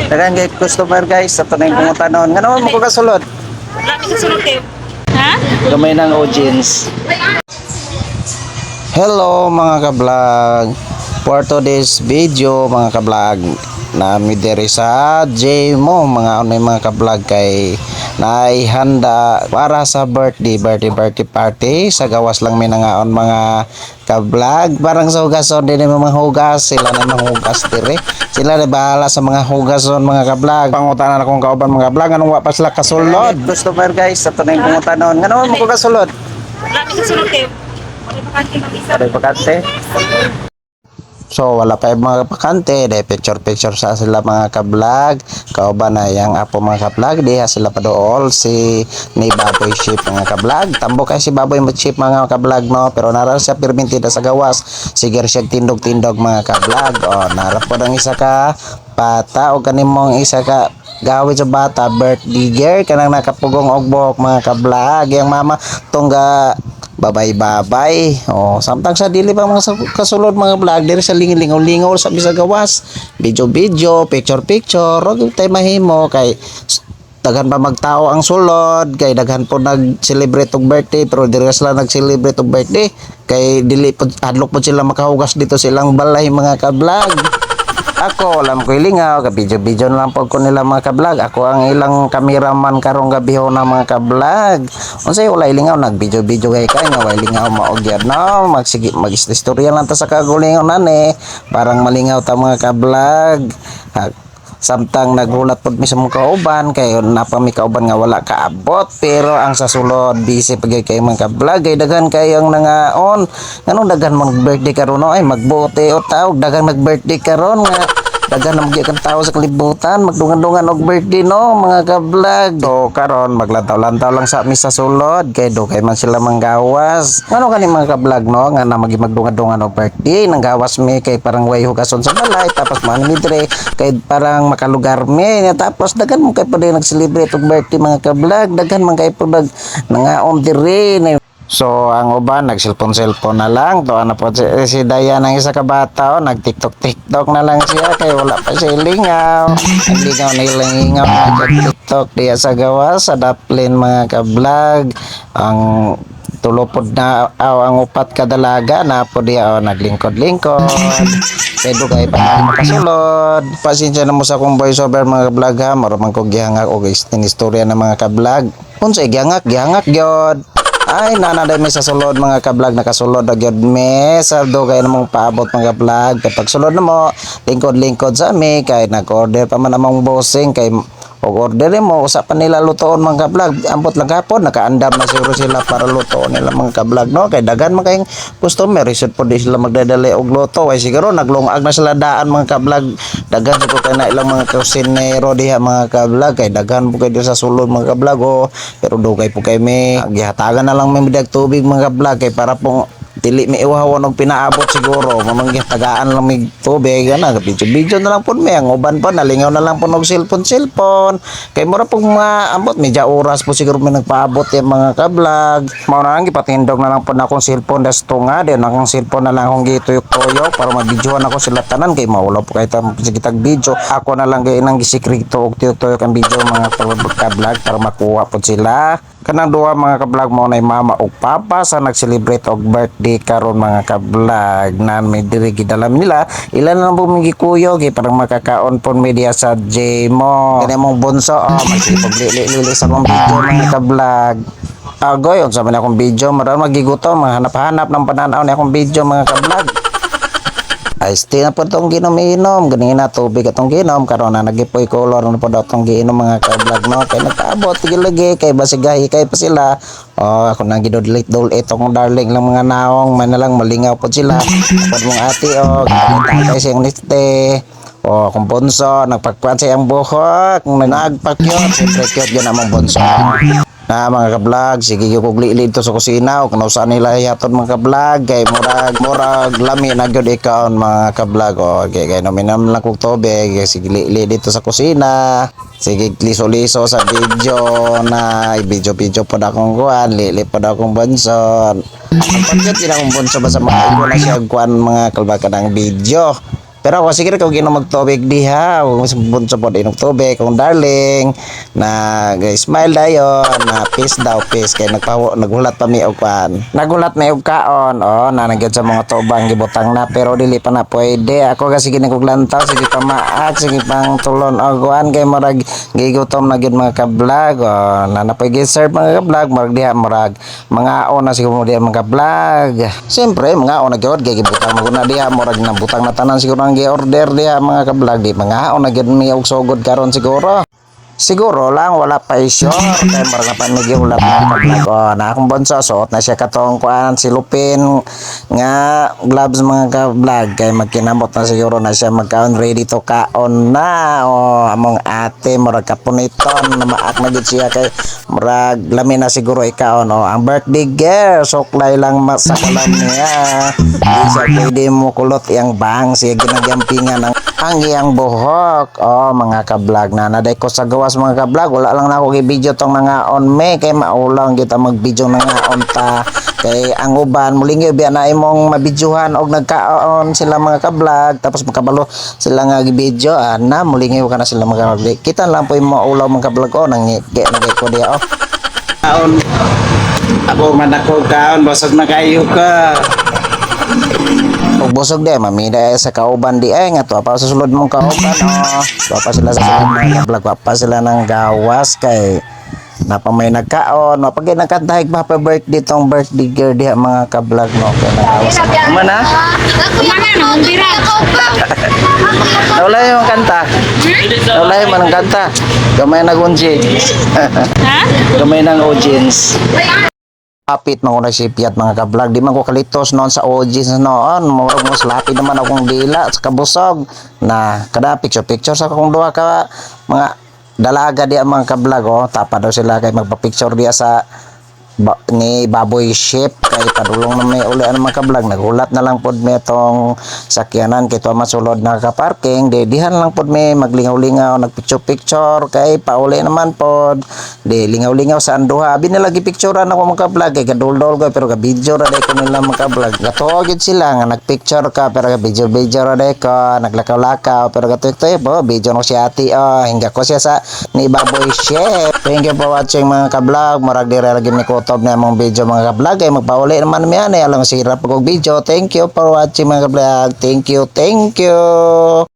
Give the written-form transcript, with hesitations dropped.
Dagan kay customer guys sa tunay pumunta noon. Ngano mo ko kasulod? Wala mi kasunod kayo. Ha? Gamay ng audience. Hello mga ka-vlog. For today's video mga ka-vlog, nami diri sa JMO mga mga ka-vlog kay naihanda para sa birthday party sa gawas lang may nangaon mga ka-vlog. Parang sa hugason din yung mga hugas, sila na mga hugas diri. Sila na bahala sa mga hugason mga ka-vlog. Pangutanan akong kauban mga ka-vlog, anong wa pa sila kasulod. Customer guys, sa tunay pumunta noon. Ngano mo ko kasulod? Wala mi kasunod kayo. Wala pa kanti ng isa. Aray pakante. So wala pa yung mga pakante, dahil picture sa sila mga ka-vlog. Kauban na yung apo mga ka-vlog, diha sila pa dool si ni Baboy Ship mga ka-vlog. Tambo kay si Baboy Ship mga ka-vlog no, pero naral siya permintida sa gawas. Sige siya tindog-tindog mga ka-vlog. O narap po ng isa ka bata o kanimong isa ka gawin sa bata birthday girl kanang nakapugong ogbok mga ka-vlog. Yung mama tungga babay samtang sa dili pa mga kasulod mga vlog diri sa lingaw-lingaw sa bisa gawas, video picture og tay mahimo kay daghan pa magtao ang sulod kay daghan po nag-celebrate og birthday pero diri sila nag-celebrate og birthday kay dili po adlok po sila makahugas dito silang balay mga ka-vlog. Ako alam ko ilingaw ka video na lang po ko nila mga ka-vlog. Ako ang ilang cameraman karong gabi ho na mga ka-vlog. Unsay wala ilingaw nag video kay nga wala ilingaw maogyad no magsige mag-istorya lang ta sa kagulingon nani parang malingaw ta mga ka-vlog. Samtang naghulat pod mi sa mga kauban kay napa mi kauban nga wala kaabot pero ang sa sulod busy pagay kay mga ka-vlog kay daghan kayong nangaon nganong daghan mag birthday karon no ay magbote o tawag daghan nag birthday karon nga daghan na kan tao sa kalibutan magdungan-dungan og birthday no mga ka-vlog. So karon maglantaw-lantaw lang sa mi sa sulod kay do kay man sila manggawas ngano kani mga ka-vlog no nga na magdungan-dungan og birthday nang gawas mi kay parang way hugason sa balay tapos man mi dire kay parang makalugar mi tapos daghan mo kay pud nag-celebrate og birthday mga ka-vlog daghan man kay pud nangaom dire. So ang uban nag-cellphone na lang to ano po si Dayan ang isa ka bata nag-TikTok na lang siya kay wala pa siya lingaw nilingaw TikTok diya sa gawas sa Daplin mga ka-vlog ang tulopod na ang upat ka dalaga na po diya naglingkod-lingkod kay dugay pa makasulod pasensya na mo sa akong voiceover mga ka-vlog ha maramang ko gihangak og istorya ng mga ka-vlog unsay gihangak gyud ay nanaday may sa sulod mga ka-vlog nakasulod agyod me sa dugay namong paabot mga ka-vlog kapag sulod na mo lingkod sa mi kay nag-order pa man among bossing kay og order mo usapan nila lutoon mga ka-vlog ambot lang hapon nakaandam na siguro sila para lutoon nila mga ka-vlog no kay daghan man kayong customer isod po di sila magdadali og luto ay siguro naglungag na sila daan mga ka-vlog daghan siguro kay na ilang mga kusinero diha mga ka-vlog kay daghan po kayo sa sulod mga ka-vlog pero dugay po kay may gihatagan na lang may midag tubig mga ka-vlog kay para pong dili mi iwahon og pinaabot siguro mamang tagaan lang mig tubig ana video na lang pud may ang uban pa nalingaw na lang pud og cellphone kay mura pug maabot medya oras po siguro may nagpaabot yung mga ka-vlog mao na lang gipatindog na lang pud akong cellphone das tunga din akong cellphone na lang akong gituyok-tuyok para mabidyohan ako sila tanan kay mawala po kay tam sigitag video ako na lang kay nang gisikreto og tuyok-tuyok ang video mga ka-vlog para makuha pud sila kanang duha mga ka-vlog mo na mama ug papa sa nag-celebrate og birthday karon mga ka-vlog na may diri gidalam nila ilan lang bumigi kuyo kay parang makakaon pon media sa JMO kani mong bunso magsipog lili sa akong video mga ka-vlog agoy unsa man akong video maram magigutom hanap-hanap ng pananaw ni akong video mga ka-vlog. Ice tea na po itong ginom-inom ganina tubig atong ginom karon na nagipoy color na po daw itong ginom mga ka-vlog no kay nagpaabot lagi kay basigahi kay pa sila ako nang gidodelit itong darling lang mga naong man na lang malingaw po sila kapag mong ate tatay siyang niste kung bonso nagpagkuhan sa iyang buhok nagpakyot siyempre cute yun namang bonso na mga ka-vlog sige yung kuglilid to sa kusina o kung saan nila yaton mga ka-vlog kay murag lami na gyud ikaw mga ka-vlog okay kay nominam lang kog tubig sige lilid dito sa kusina sige liso-liso sa video na video po na akong kuhan lili po na akong bonson pagkat yun akong bonso ba sa mga ito na siya kuhan mga kalbakan ng video Pero ako sige kung ginom magtubig diha, kung bunso po din tubig, kung darling na smile dayon na peace daw peace kay naghulat pa mi og kan. Nagulat may og kaon na nagyud sa mga tubang gibutang na pero dili pa na pwede. Ako kasi sige naguglantaw, sige pa maak, sige pang tulon og kuan kay murag gigutom na gyud mga ka-vlog. Na napoy serve mga ka-vlog, murag diha murag mga na siguro diha mga ka-vlog. Siyempre mga na gyud kay gibutang maguna diha murag nabutang na tanan siguro ang gi-order diha mga ka-vlog di mga na gyud mi og sugod karon siguro. Siguro lang wala pa isyo kay marga pa nagyulat na kablag na akong bonso suot na siya katong kuan si Lupin nga gloves mga ka-vlog kay magkinamot na siguro na siya magkaon ready to kaon na among ate murag kapuniton na maak na gid siya kay murag lami na siguro ikaon ang birthday girl suklay lang masakalan niya di siya pwede mo kulot iyang bang siya ginagampingan ang iyang buhok mga ka-vlog na naday ko sa gawas mga ka-vlog wala lang na ako i-video tong mga on me kay maulang kita mag-video na nga on ta kay ang uban muling biya na imong mabidyohan og nagkaon sila mga ka-vlog tapos makabalo sila nga gi-video na muling ka na sila mga ka-vlog kita lang po imo ulaw mga ka-vlog nangge ko diya kaon ako man ako kaon basag na kayo ka ug busog di mamida sa kauban di ay nga to pa sa sulod mong kauban to pa sila sa sulod mga vlog pa sila ng gawas kay napamay nagkaon pag nagkantahig happy birthday tong birthday girl diha mga ka-vlog no kay nagawas mana wala yung kanta wala yung manang kanta gamay nag audience Ha? gamay ng audience lapit mga una si Piat mga ka-vlog di man ko kalitos noon sa audience noon murag mas lapit naman akong dila sa kabusog na kada picture sa akong duha ka mga dalaga di mga ka-vlog tapa daw sila kay magpa-picture diya sa ni Baboy Ship kay padulong na may uli mga ka-vlog nagulat na lang pod may itong sakyanan kay to masulod na ka-parking dihan lang pod may maglingaw-lingaw nagpicture kay pauli naman pod di lingaw-lingaw sa anduha abi nila gipicturean ako mga ka-vlog kay gaduldol ko pero ga-video ra day ko nila mga ka-vlog gatuogid sila nga nagpicture ka pero ga-video ra day ko naglakaw-lakaw pero gatuy-tuy po video no si ate hingga ko siya sa ni Baboy Ship thank you for watching mga ka-vlog murag dira lagi ni top na mong video mga ka-vlog ay magpauli naman mi ani alang sira pag video thank you for watching mga ka-vlog thank you